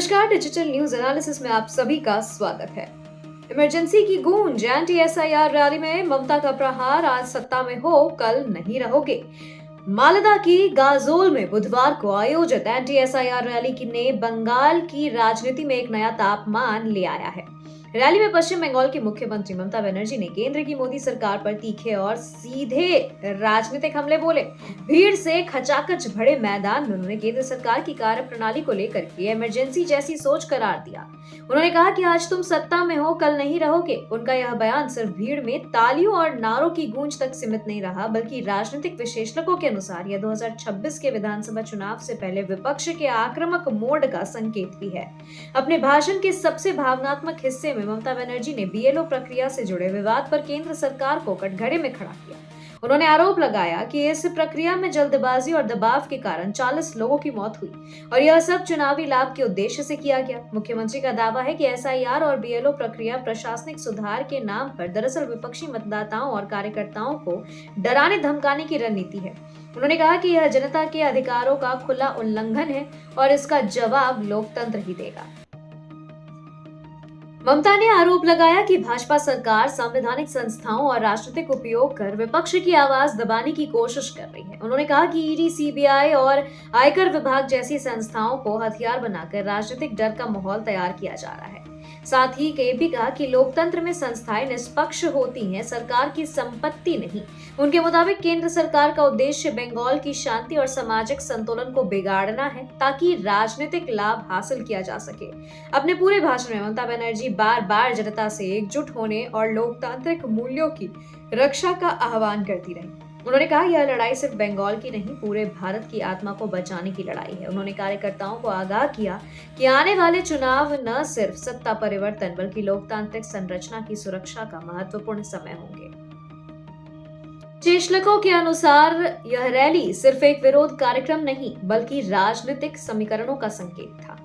नमस्कार, digital news analysis में आप सभी का स्वागत है। इमरजेंसी की गूंज, एंटी एसआईआर रैली में ममता का प्रहार, आज सत्ता में हो कल नहीं रहोगे। मालदा की गाजोल में बुधवार को आयोजित एंटी एसआईआर रैली ने बंगाल की राजनीति में एक नया तापमान ले आया है। रैली में पश्चिम बंगाल की मुख्यमंत्री ममता बनर्जी ने केंद्र की मोदी सरकार पर तीखे और सीधे राजनीतिक हमले बोले। भीड़ से खचाखच भरे मैदान में उन्होंने केंद्र सरकार की कार्यप्रणाली को लेकर के इमरजेंसी जैसी सोच करार दिया। उन्होंने कहा कि आज तुम सत्ता में हो कल नहीं रहोगे। उनका यह बयान सिर्फ भीड़ में तालियों और नारों की गूंज तक सीमित नहीं रहा, बल्कि राजनीतिक विश्लेषकों के अनुसार यह 2026 के विधानसभा चुनाव से पहले विपक्ष के आक्रामक मोड का संकेत भी है। अपने भाषण के सबसे भावनात्मक हिस्से में ममता बनर्जी ने बीएलओ प्रक्रिया से जुड़े विवाद पर केंद्र सरकार को कटघरे में खड़ा किया। उन्होंने आरोप लगाया कि इस प्रक्रिया में जल्दबाजी और दबाव के कारण 40 लोगों की मौत हुई और यह सब चुनावी लाभ के उद्देश्य से किया गया। मुख्यमंत्री का दावा है कि एसआईआर और बीएलओ प्रक्रिया प्रशासनिक सुधार के नाम पर दरअसल विपक्षी मतदाताओं और कार्यकर्ताओं को डराने धमकाने की रणनीति है। उन्होंने कहा कि यह जनता के अधिकारों का खुला उल्लंघन है और इसका जवाब लोकतंत्र ही देगा। ममता ने आरोप लगाया कि भाजपा सरकार संवैधानिक संस्थाओं और राजनीतिक उपयोग कर विपक्ष की आवाज दबाने की कोशिश कर रही है। उन्होंने कहा कि ईडी, सीबीआई और आयकर विभाग जैसी संस्थाओं को हथियार बनाकर राजनीतिक डर का माहौल तैयार किया जा रहा है। साथ ही ये भी कहा कि लोकतंत्र में संस्थाएं निष्पक्ष होती हैं, सरकार की संपत्ति नहीं। उनके मुताबिक केंद्र सरकार का उद्देश्य बंगाल की शांति और सामाजिक संतुलन को बिगाड़ना है ताकि राजनीतिक लाभ हासिल किया जा सके। अपने पूरे भाषण में ममता बनर्जी बार बार जनता से एकजुट होने और लोकतांत्रिक मूल्यों की रक्षा का आह्वान करती रही। उन्होंने कहा यह लड़ाई सिर्फ बंगाल की नहीं, पूरे भारत की आत्मा को बचाने की लड़ाई है। उन्होंने कार्यकर्ताओं को आगाह किया कि आने वाले चुनाव न सिर्फ सत्ता परिवर्तन बल्कि लोकतांत्रिक संरचना की सुरक्षा का महत्वपूर्ण समय होंगे। विश्लेषकों के अनुसार यह रैली सिर्फ एक विरोध कार्यक्रम नहीं बल्कि राजनीतिक समीकरणों का संकेत था।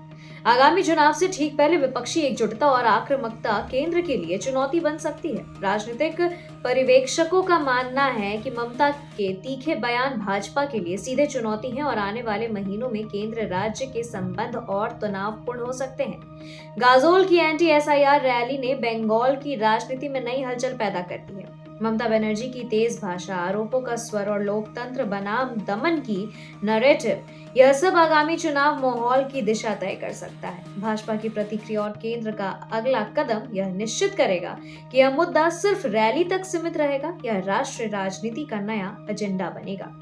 आगामी चुनाव से ठीक पहले विपक्षी एकजुटता और आक्रामकता केंद्र के लिए चुनौती बन सकती है। राजनीतिक पर्यवेक्षकों का मानना है कि ममता के तीखे बयान भाजपा के लिए सीधे चुनौती हैं और आने वाले महीनों में केंद्र राज्य के संबंध और तनावपूर्ण हो सकते हैं। गाजोल की एंटी एसआईआर रैली ने बंगाल की राजनीति में नई हलचल पैदा कर दी है। ममता बनर्जी की तेज भाषा, आरोपों का स्वर और लोकतंत्र बनाम दमन की नैरेटिव, यह सब आगामी चुनाव माहौल की दिशा तय कर सकता है। भाजपा की प्रतिक्रिया और केंद्र का अगला कदम यह निश्चित करेगा कि यह मुद्दा सिर्फ रैली तक सीमित रहेगा या राष्ट्रीय राजनीति का नया एजेंडा बनेगा।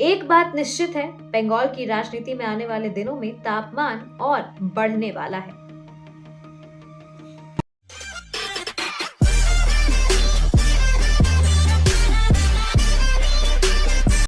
एक बात निश्चित है, बंगाल की राजनीति में आने वाले दिनों में तापमान और बढ़ने वाला है।